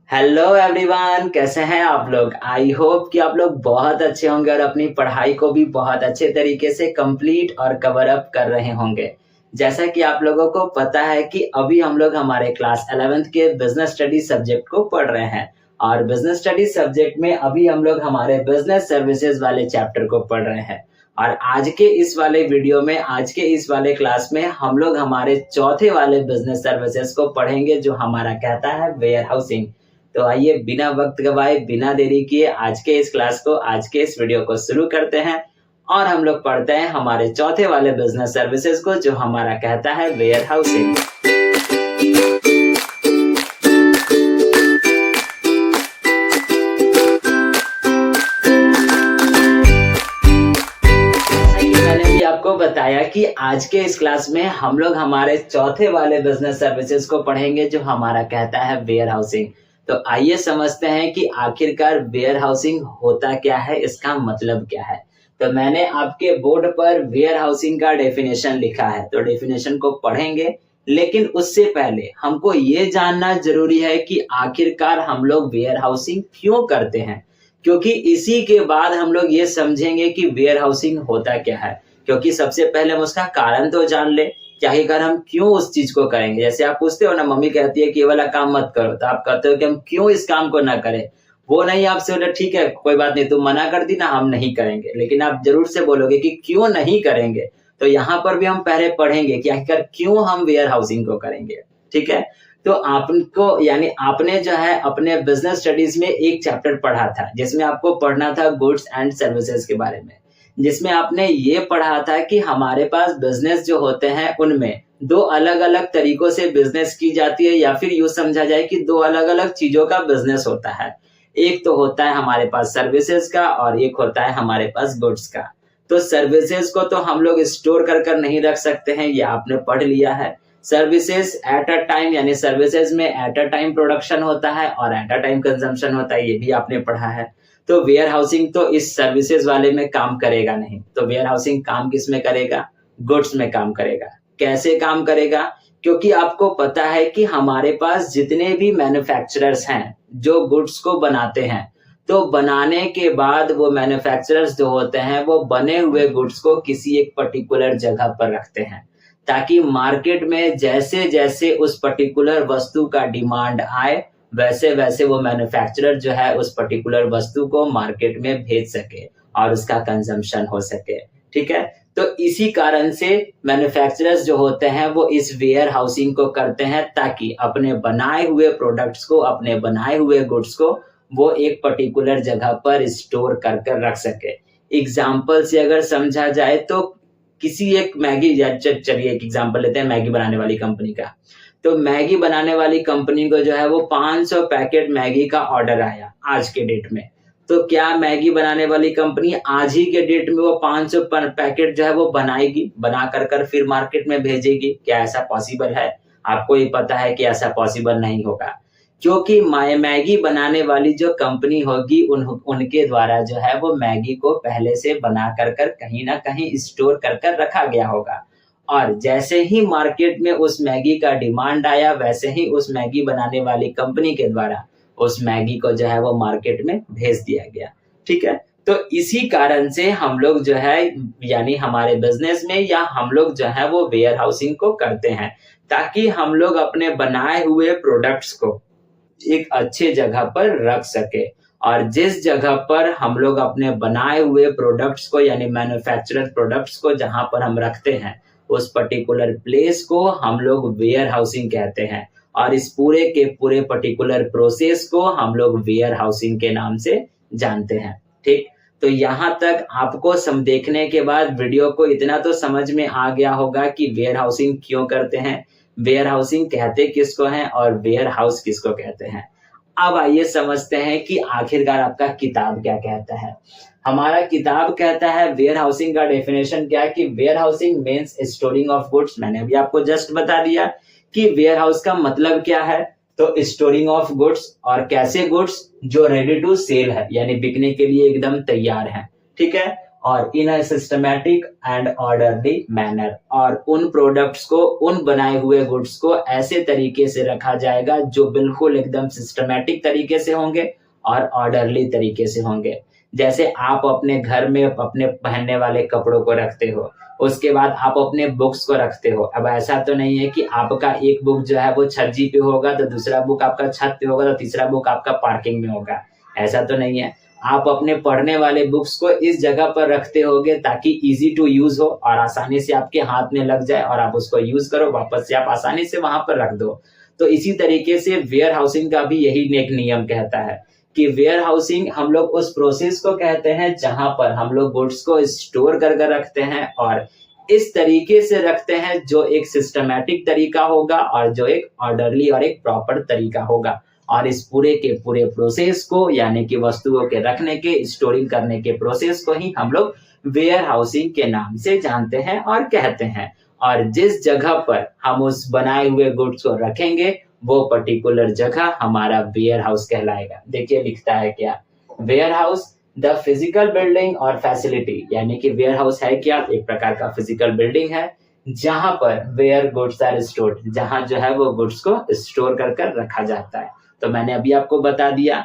Hello everyone, कैसे हैं आप लोग। आई होप कि आप लोग बहुत अच्छे होंगे और अपनी पढ़ाई को भी बहुत अच्छे तरीके से कंप्लीट और कवर अप कर रहे होंगे। जैसा कि आप लोगों को पता है कि अभी हम लोग हमारे क्लास 11th के बिजनेस स्टडी सब्जेक्ट को पढ़ रहे हैं और बिजनेस स्टडी सब्जेक्ट में अभी हम लोग हमारे बिजनेस सर्विसेज वाले चैप्टर को पढ़ रहे हैं। और आज के इस वाले वीडियो में, आज के इस वाले क्लास में हम लोग हमारे चौथे वाले बिजनेस सर्विसेज को पढ़ेंगे, जो हमारा कहता है वेयर हाउसिंग। तो आइए बिना वक्त गवाए, बिना देरी किए आज के इस क्लास को, आज के इस वीडियो को शुरू करते हैं और हम लोग पढ़ते हैं हमारे चौथे वाले बिजनेस सर्विसेज को, जो हमारा कहता है वेयर हाउसिंग। आपको बताया कि आज के इस क्लास में हम लोग हमारे चौथे वाले बिजनेस सर्विसेज को पढ़ेंगे, जो हमारा कहता है वेयर हाउसिंग। तो आइए समझते हैं कि आखिरकार वेयर हाउसिंग होता क्या है, इसका मतलब क्या है। तो मैंने आपके बोर्ड पर वेयर हाउसिंग का डेफिनेशन लिखा है, तो डेफिनेशन को पढ़ेंगे। लेकिन उससे पहले हमको ये जानना जरूरी है कि आखिरकार हम लोग वेयर हाउसिंग क्यों करते हैं, क्योंकि इसी के बाद हम लोग ये समझेंगे कि वेयर हाउसिंग होता क्या है। क्योंकि सबसे पहले हम उसका कारण तो जान ले कि आखिरकार हम क्यों उस चीज को करेंगे। जैसे आप पूछते हो ना, मम्मी कहती है कि ये वाला काम मत करो, तो आप कहते हो कि हम क्यों इस काम को ना करें। वो नहीं आपसे बोले ठीक है कोई बात नहीं, तुम मना कर दी ना, हम नहीं करेंगे, लेकिन आप जरूर से बोलोगे कि क्यों नहीं करेंगे। तो यहाँ पर भी हम पहले पढ़ेंगे कि आखिरकार क्यों हम वेयर हाउसिंग को करेंगे। ठीक है, तो आपको यानी आपने जो है अपने बिजनेस स्टडीज में एक चैप्टर पढ़ा था, जिसमें आपको पढ़ना था गुड्स एंड सर्विसेज के बारे में, जिसमें आपने ये पढ़ा था कि हमारे पास बिजनेस जो होते हैं उनमें दो अलग अलग तरीकों से बिजनेस की जाती है, या फिर यूं समझा जाए कि दो अलग अलग चीजों का बिजनेस होता है। एक तो होता है हमारे पास सर्विसेज का और एक होता है हमारे पास गुड्स का। तो सर्विसेज को तो हम लोग स्टोर कर कर नहीं रख सकते हैं, ये आपने पढ़ लिया है। सर्विसेज एट अ टाइम, यानी सर्विसेज में एट अ टाइम प्रोडक्शन होता है और एट अ टाइम कंजम्पशन होता है, ये भी आपने पढ़ा है। तो वेयर हाउसिंग तो इस सर्विसेज वाले में काम करेगा नहीं। तो वेयर हाउसिंग काम किस में करेगा? गुड्स में काम करेगा। कैसे काम करेगा? क्योंकि आपको पता है कि हमारे पास जितने भी मैन्युफैक्चरर्स हैं जो गुड्स को बनाते हैं, तो बनाने के बाद वो मैन्युफैक्चरर्स जो होते हैं वो बने हुए गुड्स को किसी एक पर्टिकुलर जगह पर रखते हैं, ताकि मार्केट में जैसे जैसे उस पर्टिकुलर वस्तु का डिमांड आए, वैसे वैसे वो मैन्युफैक्चरर जो है उस पर्टिकुलर वस्तु को मार्केट में भेज सके और उसका कंजम्पशन हो सके। ठीक है, तो इसी कारण से मैन्युफैक्चरर्स जो होते हैं वो इस वेयर हाउसिंग को करते हैं, ताकि अपने बनाए हुए प्रोडक्ट्स को, अपने बनाए हुए गुड्स को वो एक पर्टिकुलर जगह पर स्टोर कर कर रख सके। एग्जाम्पल से अगर समझा जाए तो किसी एक मैगी, चलिए एक एग्जाम्पल लेते हैं मैगी बनाने वाली कंपनी का। तो मैगी बनाने वाली कंपनी को जो है वो 500 पैकेट मैगी का ऑर्डर आया आज के डेट में। तो क्या मैगी बनाने वाली कंपनी आज ही के डेट में वो 500 पैकेट जो है वो बनाएगी, बना कर फिर मार्केट में भेजेगी? क्या ऐसा पॉसिबल है? आपको ये पता है कि ऐसा पॉसिबल नहीं होगा, क्योंकि मैगी बनाने वाली जो कंपनी होगी उनके द्वारा जो है वो मैगी को पहले से बना कर कहीं ना कहीं स्टोर कर रखा गया होगा। और जैसे ही मार्केट में उस मैगी का डिमांड आया, वैसे ही उस मैगी बनाने वाली कंपनी के द्वारा उस मैगी को जो है वो मार्केट में भेज दिया गया। ठीक है, तो इसी कारण से हम लोग जो है, यानी हमारे बिजनेस में या हम लोग जो है वो वेयर हाउसिंग को करते हैं, ताकि हम लोग अपने बनाए हुए प्रोडक्ट्स को एक अच्छे जगह पर रख सके। और जिस जगह पर हम लोग अपने बनाए हुए प्रोडक्ट्स को, यानी मैन्युफैक्चरर प्रोडक्ट्स को जहां पर हम रखते हैं, उस पर्टिकुलर प्लेस को हम लोग वेयर हाउसिंग कहते हैं। और इस पूरे के पूरे पर्टिकुलर प्रोसेस को हम लोग वेयर हाउसिंग के नाम से जानते हैं। ठीक, तो यहाँ तक आपको देखने के बाद वीडियो को इतना तो समझ में आ गया होगा कि वेयर हाउसिंग क्यों करते हैं, वेयर हाउसिंग कहते किसको हैं और वेयर हाउस किसको कहते हैं। अब आइए समझते हैं कि आखिरकार आपका किताब क्या कहता है। हमारा किताब कहता है वेयर हाउसिंग का डेफिनेशन क्या है कि warehousing means storing of goods. मैंने अभी आपको जस्ट बता दिया कि वेयर हाउस का मतलब क्या है। तो स्टोरिंग ऑफ गुड्स, और कैसे गुड्स? जो रेडी टू सेल है, यानी बिकने के लिए एकदम तैयार है। ठीक है, और in a systematic and orderly manner, और उन प्रोडक्ट्स को, उन बनाए हुए गुड्स को ऐसे तरीके से रखा जाएगा जो बिल्कुल एकदम सिस्टमैटिक तरीके से होंगे और ऑर्डरली तरीके से होंगे। जैसे आप अपने घर में अपने पहनने वाले कपड़ों को रखते हो, उसके बाद आप अपने बुक्स को रखते हो। अब ऐसा तो नहीं है कि आपका एक बुक जो है वो छज्जी पे होगा, तो दूसरा बुक आपका छत पे होगा, तो तीसरा बुक आपका पार्किंग में होगा। ऐसा तो नहीं है। आप अपने पढ़ने वाले बुक्स को इस जगह पर रखते होगे ताकि इजी टू यूज हो और आसानी से आपके हाथ में लग जाए और आप उसको यूज करो, वापस से आप आसानी से वहां पर रख दो। तो इसी तरीके से वेयर हाउसिंग का भी यही एक नियम कहता है कि वेयर हाउसिंग हम लोग उस प्रोसेस को कहते हैं जहां पर हम लोग गुड्स को स्टोर कर कर रखते हैं और इस तरीके से रखते हैं जो एक सिस्टमैटिक तरीका होगा और जो एक ऑर्डरली और एक प्रॉपर तरीका होगा। और इस पूरे के पूरे प्रोसेस को, यानी कि वस्तुओं के रखने के, स्टोरिंग करने के प्रोसेस को ही हम लोग वेयर हाउसिंग के नाम से जानते हैं और कहते हैं। और जिस जगह पर हम उस बनाए हुए गुड्स को रखेंगे वो पर्टिकुलर जगह हमारा वेयर हाउस कहलाएगा। देखिए लिखता है क्या, warehouse the physical building और फैसिलिटी, यानी कि वेयर हाउस है क्या, एक प्रकार का फिजिकल बिल्डिंग है जहां पर वेयर गुड्स आर स्टोर्ड, जहां जो है वो गुड्स को स्टोर कर कर रखा जाता है। तो मैंने अभी आपको बता दिया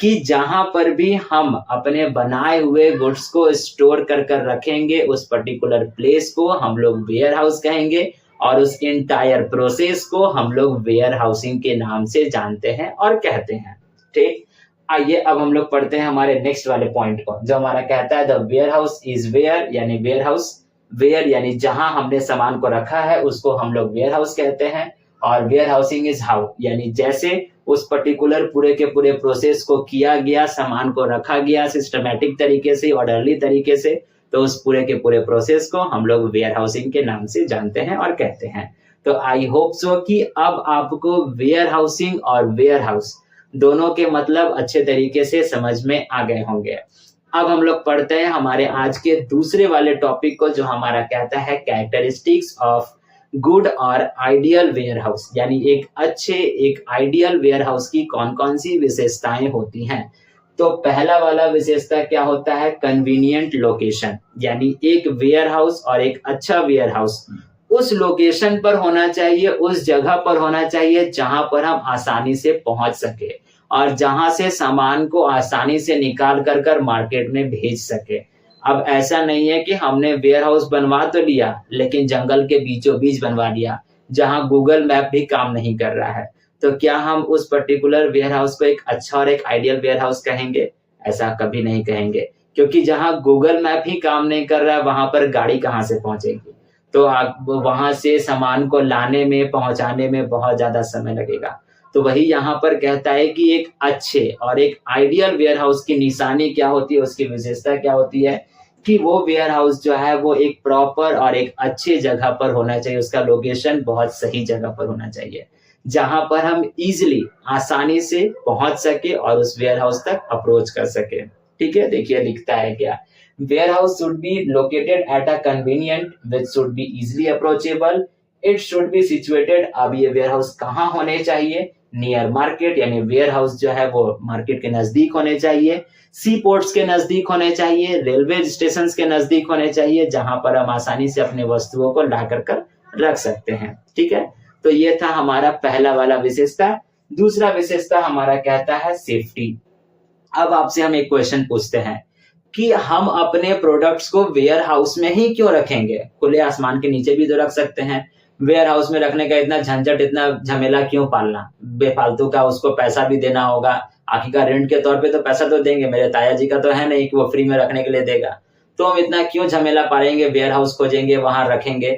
कि जहां पर भी हम अपने बनाए हुए गुड्स को स्टोर कर कर रखेंगे उस पर्टिकुलर प्लेस को हम लोग वेयर हाउस कहेंगे और उस इंटायर प्रोसेस को हम लोग वेयर हाउसिंग के नाम से जानते हैं और कहते हैं। ठीक, आइए अब हम लोग पढ़ते हैं हमारे नेक्स्ट वाले पॉइंट को, जो हमारा कहता है the warehouse is where, यानी वेयर हाउस, वेयर यानी जहां हमने सामान को रखा है उसको हम लोग वेयर हाउस कहते हैं। और वेयर हाउसिंग इज हाउ, यानी जैसे उस पर्टिकुलर पूरे के पूरे प्रोसेस को किया गया, सामान को रखा गया सिस्टमैटिक तरीके से, ऑर्डरली तरीके से, तो उस पूरे के पूरे प्रोसेस को हम लोग वेयर हाउसिंग के नाम से जानते हैं और कहते हैं। तो आई होप सो कि अब आपको वेयर हाउसिंग और वेयर हाउस दोनों के मतलब अच्छे तरीके से समझ में आ गए होंगे। अब हम लोग पढ़ते हैं हमारे आज के दूसरे वाले टॉपिक को, जो हमारा कहता है कैरेक्टरिस्टिक्स ऑफ गुड और आइडियल वेयर हाउस, यानी एक अच्छे, एक आइडियल वेयर हाउस की कौन कौन सी विशेषताएं होती हैं। तो पहला वाला विशेषता क्या होता है, कन्वीनियंट लोकेशन, यानी एक वेयर हाउस और एक अच्छा वेयर हाउस उस लोकेशन पर होना चाहिए, उस जगह पर होना चाहिए जहां पर हम आसानी से पहुंच सके और जहां से सामान को आसानी से निकाल कर कर मार्केट में भेज सके। अब ऐसा नहीं है कि हमने वेयर हाउस बनवा तो लिया लेकिन जंगल के बीचों बीच बनवा लिया जहां गूगल मैप भी काम नहीं कर रहा है, तो क्या हम उस पर्टिकुलर वेयर हाउस को एक अच्छा और एक आइडियल वेयर हाउस कहेंगे? ऐसा कभी नहीं कहेंगे, क्योंकि जहां गूगल मैप ही काम नहीं कर रहा है वहां पर गाड़ी कहां से पहुंचेगी, तो आप वहां से सामान को लाने में, पहुंचाने में बहुत ज्यादा समय लगेगा। तो वही यहाँ पर कहता है कि एक अच्छे और एक आइडियल वेयर हाउस की निशानी क्या होती है, उसकी विशेषता क्या होती है कि वो वेयर हाउस जो है वो एक प्रॉपर और एक अच्छे जगह पर होना चाहिए, उसका लोकेशन बहुत सही जगह पर होना चाहिए जहां पर हम इजिली, आसानी से पहुंच सके और उस वेयर हाउस तक अप्रोच कर सके। ठीक है, देखिए लिखता है क्या, warehouse should be located at a convenient, which should be easily approachable, it should be situated। अब ये warehouse कहाँ होने चाहिए, नियर मार्केट, यानी warehouse जो है वो मार्केट के नजदीक होने चाहिए, सी पोर्ट्स के नजदीक होने चाहिए, रेलवे स्टेशन के नजदीक होने चाहिए जहां पर हम आसानी से अपने वस्तुओं को ला कर रख सकते हैं। ठीक है, तो ये था हमारा पहला वाला विशेषता। दूसरा विशेषता हमारा कहता है सेफ्टी। अब आपसे हम एक क्वेश्चन पूछते हैं कि हम अपने प्रोडक्ट्स को वेयर हाउस में ही क्यों रखेंगे, खुले आसमान के नीचे भी तो रख सकते हैं। वेयर हाउस में रखने का इतना झंझट, इतना झमेला क्यों पालना, बेफालतू का उसको पैसा भी देना होगा। आखिरकार रेंट के तौर पे तो पैसा तो देंगे, मेरे ताया जी का तो है नहीं कि वो फ्री में रखने के लिए देगा, तो हम इतना क्यों झमेला पालेंगे, वेयर हाउस खोजेंगे, वहां रखेंगे।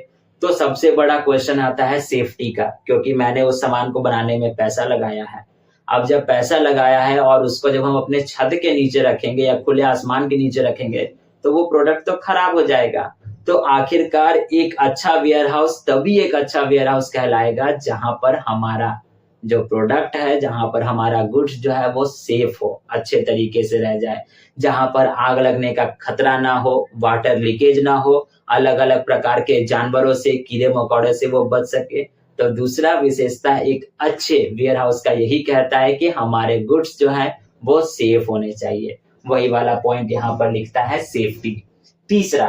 तो सबसे बड़ा क्वेश्चन आता है सेफ्टी का, क्योंकि मैंने उस सामान को बनाने में पैसा लगाया है। अब जब पैसा लगाया है और उसको जब हम अपने छत के नीचे रखेंगे या खुले आसमान के नीचे रखेंगे तो वो प्रोडक्ट तो खराब हो जाएगा। तो आखिरकार एक अच्छा वेयर हाउस तभी एक अच्छा वेयर हाउस कहलाएगा जहां पर हमारा जो प्रोडक्ट है, जहां पर हमारा गुड्स जो है वो सेफ हो, अच्छे तरीके से रह जाए, जहां पर आग लगने का खतरा ना हो, वाटर लीकेज ना हो, अलग अलग प्रकार के जानवरों से, कीड़े मकोड़े से वो बच सके। तो दूसरा विशेषता एक अच्छे वेयर हाउस का यही कहता है कि हमारे गुड्स जो है वो सेफ होने चाहिए। वही वाला पॉइंट यहाँ पर लिखता है सेफ्टी। तीसरा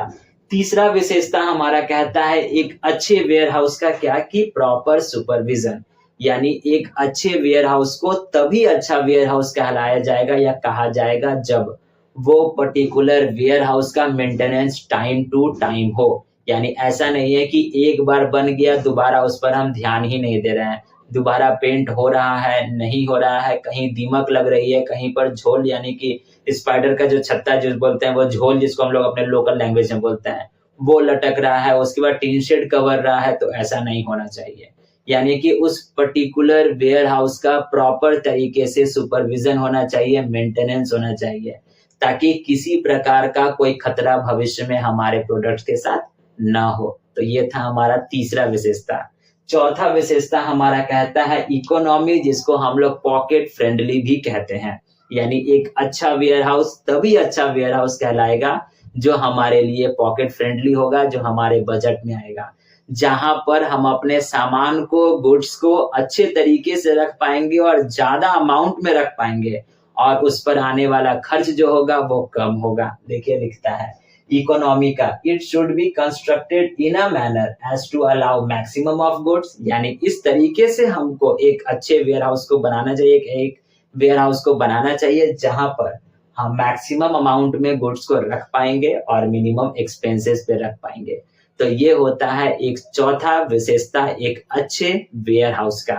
तीसरा विशेषता हमारा कहता है एक अच्छे वेयर हाउस का क्या कि प्रॉपर सुपरविजन, यानी एक अच्छे वेयर हाउस को तभी अच्छा वेयर हाउस कहलाया जाएगा या कहा जाएगा जब वो पर्टिकुलर वेयर हाउस का मेंटेनेंस टाइम टू टाइम हो। यानी ऐसा नहीं है कि एक बार बन गया दोबारा उस पर हम ध्यान ही नहीं दे रहे हैं, दोबारा पेंट हो रहा है नहीं हो रहा है, कहीं दीमक लग रही है, कहीं पर झोल यानी कि स्पाइडर का जो छत्ता जो बोलते हैं वो झोल जिसको हम लोग अपने लोकल लैंग्वेज में बोलते हैं वो लटक रहा है, उसके बाद टीन शेड कवर रहा है, तो ऐसा नहीं होना चाहिए। यानी कि उस पर्टिकुलर वेयर हाउस का प्रॉपर तरीके से सुपरविजन होना चाहिए, मेंटेनेंस होना चाहिए, ताकि किसी प्रकार का कोई खतरा भविष्य में हमारे प्रोडक्ट के साथ ना हो। तो ये था हमारा तीसरा विशेषता। चौथा विशेषता हमारा कहता है इकोनॉमी, जिसको हम लोग पॉकेट फ्रेंडली भी कहते हैं। यानी एक अच्छा वेयर हाउस तभी अच्छा वेयर हाउस कहलाएगा जो हमारे लिए पॉकेट फ्रेंडली होगा, जो हमारे बजट में आएगा, जहां पर हम अपने सामान को गुड्स को अच्छे तरीके से रख पाएंगे और ज्यादा अमाउंट में रख पाएंगे और उस पर आने वाला खर्च जो होगा वो कम होगा। देखिए लिखता है इकोनॉमी का, it should be constructed in a manner as to allow maximum of goods. यानी इस तरीके से हमको एक अच्छे वेयर हाउस को बनाना चाहिए, एक वेयर हाउस को बनाना चाहिए जहां पर हम मैक्सिमम अमाउंट में गुड्स को रख पाएंगे और मिनिमम एक्सपेंसेस पे रख पाएंगे। तो ये होता है एक चौथा विशेषता एक अच्छे वेयर हाउस का।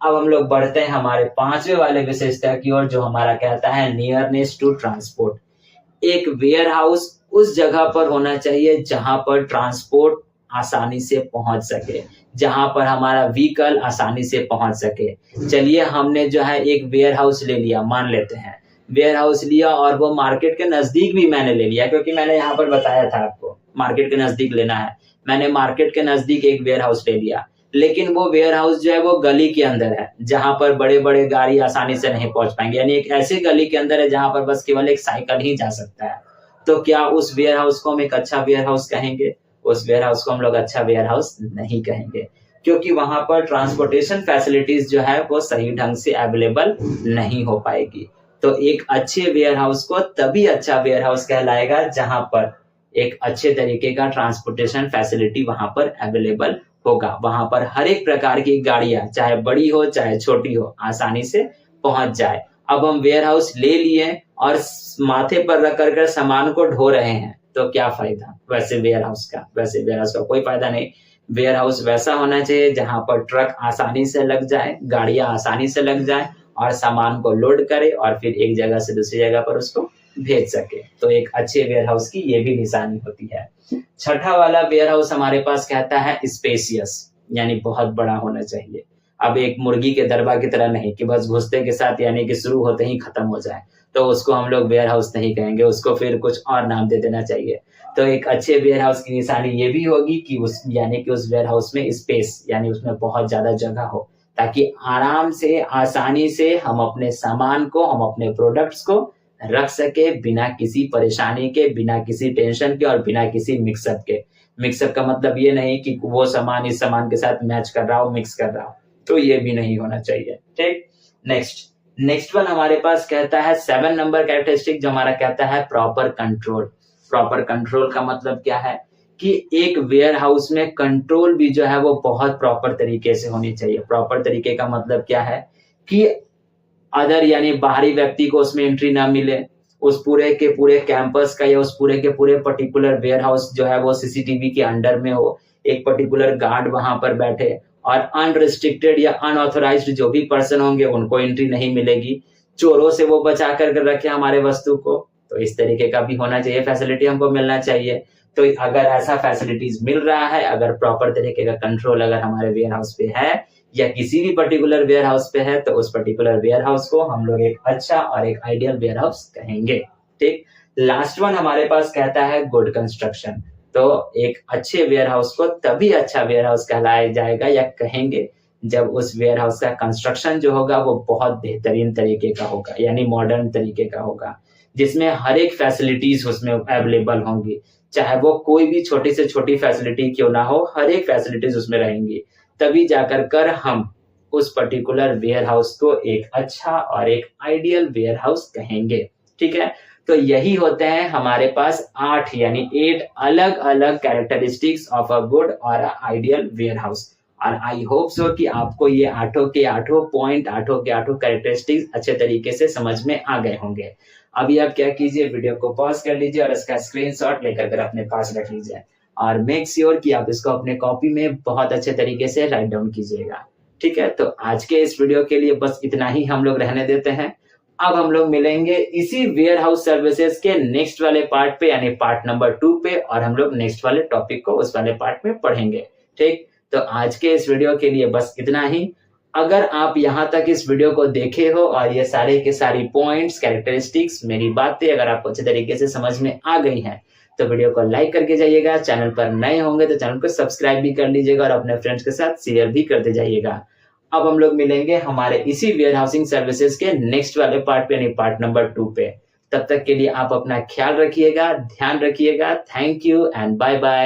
अब हम लोग बढ़ते हैं हमारे पांचवे वाले विशेषता की ओर, जो हमारा कहता है नियरनेस टू ट्रांसपोर्ट। एक वेयर हाउस उस जगह पर होना चाहिए जहां पर ट्रांसपोर्ट आसानी से पहुंच सके, जहां पर हमारा व्हीकल आसानी से पहुंच सके। चलिए हमने जो है एक वेयर हाउस ले लिया, मान लेते हैं वेयर हाउस लिया और वो मार्केट के नजदीक भी मैंने ले लिया, क्योंकि मैंने यहाँ पर बताया था आपको मार्केट के नजदीक लेना है। मैंने मार्केट के नजदीक एक वेयर हाउस ले लिया, लेकिन वो वेयर हाउस जो है वो गली के अंदर है जहां पर बड़े बड़े गाड़ी आसानी से नहीं पहुंच पाएंगे, यानी एक ऐसे गली के अंदर है जहां पर बस केवल एक साइकिल ही जा सकता है। तो क्या उस वेयर हाउस को हम एक अच्छा वेयर हाउस कहेंगे? उस वेयर हाउस को हम लोग अच्छा वेयर हाउस नहीं कहेंगे, क्योंकि वहां पर ट्रांसपोर्टेशन फैसिलिटीज जो है वो सही ढंग से अवेलेबल नहीं हो पाएगी। तो एक अच्छे वेयर हाउस को तभी अच्छा वेयर हाउस कहलाएगा जहां पर एक अच्छे तरीके का ट्रांसपोर्टेशन फैसिलिटी वहां पर अवेलेबल होगा, वहां पर हर एक प्रकार की गाड़ियां चाहे बड़ी हो चाहे छोटी हो आसानी से पहुंच जाए। अब हम वेयर हाउस ले लिए और माथे पर रख कर सामान को ढो रहे हैं, तो क्या फायदा वैसे वेयर हाउस का? वैसे वेयर हाउस का कोई फायदा नहीं। वेयर हाउस वैसा होना चाहिए जहां पर ट्रक आसानी से लग जाए, गाड़ियां आसानी से लग जाए और सामान को लोड करे और फिर एक जगह से दूसरी जगह पर उसको भेज सके। तो एक अच्छे वेयर हाउस की ये भी निशानी होती है। छठा वाला वेयर हाउस हमारे पास कहता है स्पेशियस, यानी बहुत बड़ा होना चाहिए। अब एक मुर्गी के दरबा की तरह नहीं कि बस घुसते के साथ यानी कि शुरू होते ही खत्म हो जाए, तो उसको हम लोग वेयर हाउस नहीं कहेंगे, उसको फिर कुछ और नाम दे देना चाहिए। तो एक अच्छे वेयर हाउस की निशानी ये भी होगी कि उस यानी कि उस वेयर हाउस में स्पेस यानी उसमें बहुत ज्यादा जगह हो, ताकि आराम से आसानी से हम अपने सामान को हम अपने प्रोडक्ट्स को रख सके बिना किसी परेशानी के, बिना किसी टेंशन के और बिना किसी मिक्सअप के। मिक्सअप का मतलब ये नहीं कि वो सामान इस सामान के साथ मैच कर रहा हो, मिक्स कर रहा हो, तो ये भी नहीं होना चाहिए। ठीक, नेक्स्ट वन हमारे पास कहता है 7 नंबर कैरेक्टरिस्टिक, जो हमारा कहता है प्रॉपर कंट्रोल। प्रॉपर कंट्रोल का मतलब क्या है कि एक वेयर हाउस में कंट्रोल भी जो है वो बहुत प्रॉपर तरीके से होनी चाहिए। प्रॉपर तरीके का मतलब क्या है कि अदर यानी बाहरी व्यक्ति को उसमें एंट्री ना मिले, उस पूरे के पूरे कैंपस का या उस पूरे के पूरे पर्टिकुलर वेयर हाउस जो है वो सीसीटीवी के अंडर में हो, एक पर्टिकुलर गार्ड वहां पर बैठे और अनरिस्ट्रिक्टेड या अनऑथोराइज्ड जो भी पर्सन होंगे उनको एंट्री नहीं मिलेगी, चोरों से वो बचा कर रखे हमारे वस्तु को। तो इस तरीके का भी होना चाहिए, फैसिलिटी हमको मिलना चाहिए। तो अगर ऐसा फैसिलिटीज मिल रहा है, अगर प्रॉपर तरीके का कंट्रोल अगर हमारे वेयर हाउस पे है या किसी भी पर्टिकुलर वेयर हाउस पे है, तो उस पर्टिकुलर वेयर हाउस को हम लोग एक अच्छा और एक आइडियल वेयर हाउस कहेंगे। ठीक, लास्ट वन हमारे पास कहता है गुड कंस्ट्रक्शन। तो एक अच्छे वेयर हाउस को तभी अच्छा वेयर हाउस कहलाया जाएगा या कहेंगे जब उस वेयर हाउस का कंस्ट्रक्शन जो होगा वो बहुत बेहतरीन तरीके का होगा, यानी मॉडर्न तरीके का होगा, जिसमें हर एक फैसिलिटीज उसमें अवेलेबल होंगी, चाहे वो कोई भी छोटी से छोटी फैसिलिटी क्यों ना हो, हर एक फैसिलिटीज उसमें रहेंगी। तभी जाकर कर हम उस पर्टिकुलर वेयर हाउस को एक अच्छा और एक आइडियल वेयर हाउस कहेंगे। ठीक है, तो यही होते हैं हमारे पास 8 यानी 8 अलग अलग कैरेक्टरिस्टिक्स ऑफ अ गुड और आइडियल वेयर हाउस। और आई होप सो कि आपको ये आठों के आठों पॉइंट, आठों के आठों कैरेक्टरिस्टिक्स अच्छे तरीके से समझ में आ गए होंगे। अभी आप क्या कीजिए, वीडियो को पॉज कर लीजिए और इसका स्क्रीनशॉट लेकर कर अपने पास रख लीजिए और मेक श्योर कि आप इसको अपने कॉपी में बहुत अच्छे तरीके से राइट डाउन कीजिएगा। ठीक है, तो आज के इस वीडियो के लिए बस इतना ही हम लोग रहने देते हैं। अब हम लोग मिलेंगे इसी वेयर हाउस सर्विसेज के नेक्स्ट वाले पार्ट पे यानी पार्ट नंबर 2 पे, और हम लोग नेक्स्ट वाले टॉपिक को उस वाले पार्ट में पढ़ेंगे। ठीक, तो आज के इस वीडियो के लिए बस इतना ही। अगर आप यहाँ तक इस वीडियो को देखे हो और ये सारे के सारी पॉइंट्स, कैरेक्टरिस्टिक्स, मेरी बातें अगर आपको अच्छे तरीके से समझ में आ गई हैं, तो वीडियो को लाइक करके जाइएगा। चैनल पर नए होंगे तो चैनल को सब्सक्राइब भी कर लीजिएगा और अपने फ्रेंड्स के साथ शेयर भी करते जाइएगा। अब हम लोग मिलेंगे हमारे इसी वेयर हाउसिंग सर्विसेज के नेक्स्ट वाले पार्ट पे यानी पार्ट नंबर 2 पे। तब तक के लिए आप अपना ख्याल रखिएगा, ध्यान रखिएगा। Thank you and bye bye.